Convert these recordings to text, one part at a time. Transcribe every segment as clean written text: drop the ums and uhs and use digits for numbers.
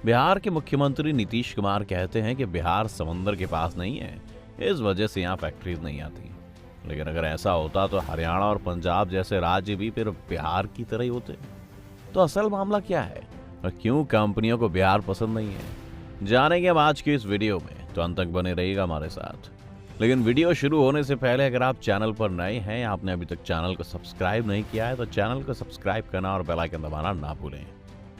बिहार के मुख्यमंत्री नीतीश कुमार कहते हैं कि बिहार समंदर के पास नहीं है, इस वजह से यहाँ फैक्ट्रीज नहीं आती। लेकिन अगर ऐसा होता तो हरियाणा और पंजाब जैसे राज्य भी फिर बिहार की तरह ही होते। तो असल मामला क्या है और क्यों कंपनियों को बिहार पसंद नहीं है, जानेंगे हम आज की इस वीडियो में। तो अंत तक बने रहिएगा हमारे साथ। लेकिन वीडियो शुरू होने से पहले अगर आप चैनल पर नए हैं, आपने अभी तक चैनल को सब्सक्राइब नहीं किया है, तो चैनल को सब्सक्राइब करना और बेल आइकन दबाना ना भूलें।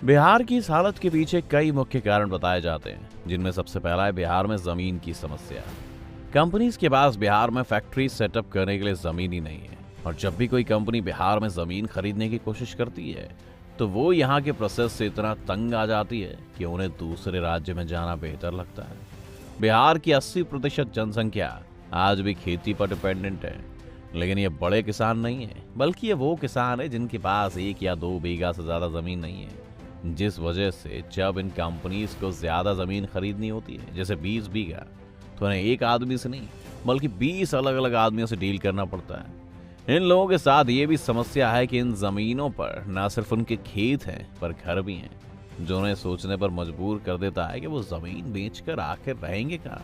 बिहार की इस हालत के पीछे कई मुख्य कारण बताए जाते हैं, जिनमें सबसे पहला है बिहार में जमीन की समस्या। कंपनीज के पास बिहार में फैक्ट्री सेटअप करने के लिए जमीन ही नहीं है, और जब भी कोई कंपनी बिहार में जमीन खरीदने की कोशिश करती है तो वो यहाँ के प्रोसेस से इतना तंग आ जाती है कि उन्हें दूसरे राज्य में जाना बेहतर लगता है। बिहार की 80% जनसंख्या आज भी खेती पर डिपेंडेंट है, लेकिन ये बड़े किसान नहीं है, बल्कि ये वो किसान है जिनके पास 1 या 2 बीघा से ज्यादा जमीन नहीं है। जिस वजह से जब इन कंपनीज को ज्यादा जमीन खरीदनी होती है, जैसे 20 बीघा, तो उन्हें एक आदमी से नहीं बल्कि 20 अलग अलग आदमियों से डील करना पड़ता है। इन लोगों के साथ ये भी समस्या है कि इन जमीनों पर न सिर्फ उनके खेत हैं पर घर भी हैं, जो उन्हें सोचने पर मजबूर कर देता है कि वो जमीन बेचकर आखिर रहेंगे कहाँ।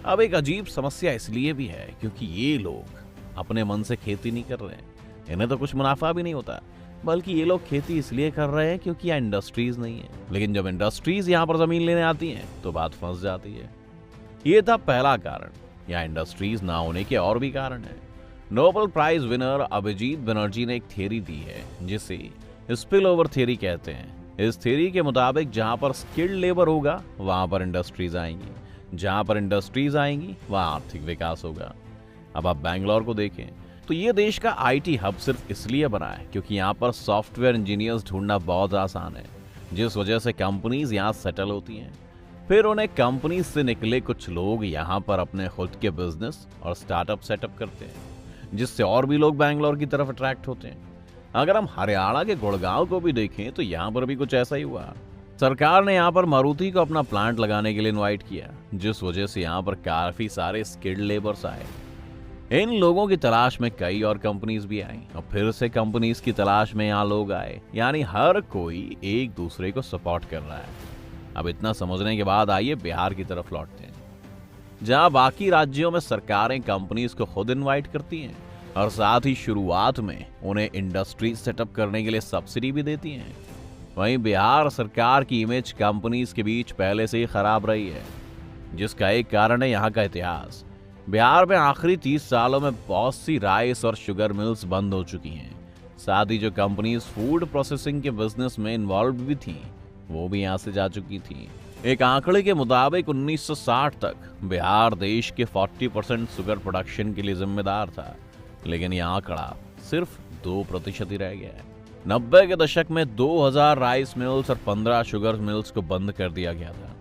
अब एक अजीब समस्या इसलिए भी है क्योंकि ये लोग अपने मन से खेती नहीं कर रहे हैं, इन्हें तो कुछ मुनाफा भी नहीं होता, बल्कि ये लोग खेती इसलिए कर रहे हैं क्योंकि यहाँ इंडस्ट्रीज नहीं है। लेकिन जब इंडस्ट्रीज यहाँ पर जमीन लेने आती हैं तो बात फंस जाती है। ये था पहला कारण। यहाँ इंडस्ट्रीज ना होने के और भी कारण है। Nobel prize winner Abhijit Banerjee ने एक थ्योरी दी है जिसे स्पिल ओवर थ्योरी कहते हैं। इस थ्योरी के मुताबिक जहां पर स्किल्ड लेबर होगा वहां पर इंडस्ट्रीज आएंगी, जहां पर इंडस्ट्रीज आएंगी वहां आर्थिक विकास होगा। अब आप बैंगलोर को देखें तो ये देश का आईटी हब सिर्फ इसलिए बना है क्योंकि यहाँ पर सॉफ्टवेयर इंजीनियर्स ढूंढना बहुत आसान है, जिस वजह से कंपनीज यहाँ सेटल होती हैं। फिर उन्हें कंपनीज से निकले कुछ लोग यहाँ पर अपने खुद के बिजनेस और स्टार्टअप सेटअप करते हैं, जिससे और भी लोग बैंगलोर की तरफ अट्रैक्ट होते हैं। अगर हम हरियाणा के गुड़गांव को भी देखें तो यहाँ पर भी कुछ ऐसा ही हुआ। सरकार ने यहाँ पर मारुति को अपना प्लांट लगाने के लिए इनवाइट किया, जिस वजह से यहाँ पर काफी सारे स्किल्ड लेबर्स आए। इन लोगों की तलाश में कई और कंपनीज भी आई और फिर से कंपनीज की तलाश में यहाँ लोग आए, यानी हर कोई एक दूसरे को सपोर्ट कर रहा है। अब इतना समझने के बाद आइए बिहार की तरफ लौटते हैं, जहां बाकी राज्यों में सरकारें कंपनीज को खुद इनवाइट करती हैं और साथ ही शुरुआत में उन्हें इंडस्ट्री सेटअप करने के लिए सब्सिडी भी देती हैं। वहीं बिहार सरकार की इमेज कंपनीज के बीच पहले से ही खराब रही है, जिसका एक कारण है यहाँ का इतिहास। बिहार में आखिरी 30 सालों में बहुत सी राइस और शुगर मिल्स बंद हो चुकी हैं। साथ ही जो कंपनीज फूड प्रोसेसिंग के बिजनेस में इन्वॉल्व भी थी वो भी यहाँ से जा चुकी थी। एक आंकड़े के मुताबिक 1960 तक बिहार देश के 40% शुगर प्रोडक्शन के लिए जिम्मेदार था, लेकिन यह आंकड़ा सिर्फ 2% ही रह गया है। 90 के दशक में 2000 राइस मिल्स और 15 शुगर मिल्स को बंद कर दिया गया था।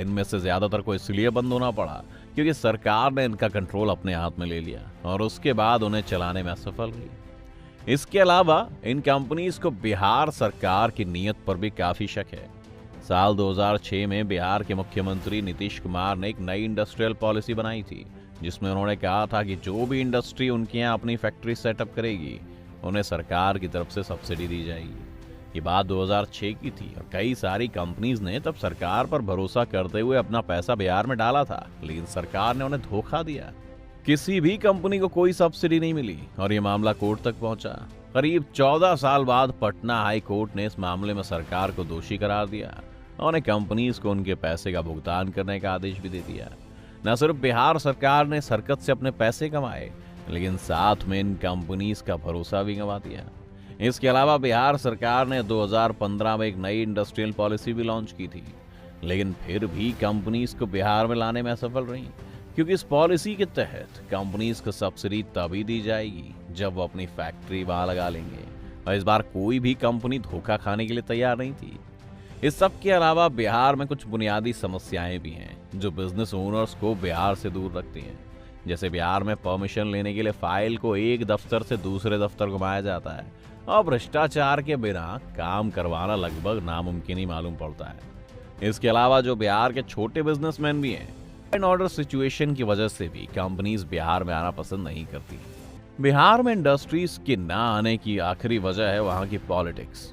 इनमें से ज्यादातर को इसलिए बंद होना पड़ा क्योंकि सरकार ने इनका कंट्रोल अपने हाथ में ले लिया और उसके बाद उन्हें चलाने में असफल रही। इसके अलावा इन कंपनीज को बिहार सरकार की नीयत पर भी काफी शक है। साल 2006 में बिहार के मुख्यमंत्री नीतीश कुमार ने एक नई इंडस्ट्रियल पॉलिसी बनाई थी, जिसमें उन्होंने कहा था कि जो भी इंडस्ट्री उनके यहाँ अपनी फैक्ट्री सेटअप करेगी उन्हें सरकार की तरफ से सब्सिडी दी जाएगी। ये बात 2006 की थी और कई सारी कंपनीज ने तब सरकार पर भरोसा करते हुए अपना पैसा बिहार में डाला था, लेकिन सरकार ने उन्हें धोखा दिया। किसी भी कंपनी को कोई सब्सिडी नहीं मिली और ये मामला कोर्ट तक पहुंचा। करीब 14 साल बाद पटना हाई कोर्ट ने इस मामले में सरकार को दोषी करार दिया और उन्हें कंपनीज को उनके पैसे का भुगतान करने का आदेश भी दे दिया। न सिर्फ बिहार सरकार ने हरकत से अपने पैसे कमाए, लेकिन साथ में इन कंपनीज का भरोसा भी गंवा दिया। इसके अलावा बिहार सरकार ने 2015 में एक नई इंडस्ट्रियल पॉलिसी भी लॉन्च की थी, लेकिन फिर भी कंपनीज को बिहार में लाने में असफल रही, क्योंकि इस पॉलिसी के तहत कंपनीज को सब्सिडी तभी दी जाएगी जब वो अपनी फैक्ट्री वहां लगा लेंगे, और इस बार कोई भी कंपनी धोखा खाने के लिए तैयार नहीं थी। इस सब के अलावा बिहार में कुछ बुनियादी समस्याएं भी हैं जो बिजनेस ओनर्स को बिहार से दूर रखती हैं। जैसे बिहार में परमिशन लेने के लिए फाइल को एक दफ्तर से दूसरे दफ्तर घुमाया जाता है और भ्रष्टाचार के बिना काम करवाना लगभग नामुमकिन ही मालूम पड़ता है। इसके अलावा जो बिहार के छोटे बिजनेसमैन भी हैं, एंड ऑर्डर सिचुएशन की वजह से भी कंपनीज बिहार में आना पसंद नहीं करती। बिहार में इंडस्ट्रीज के ना आने की आखिरी वजह है वहां की पॉलिटिक्स।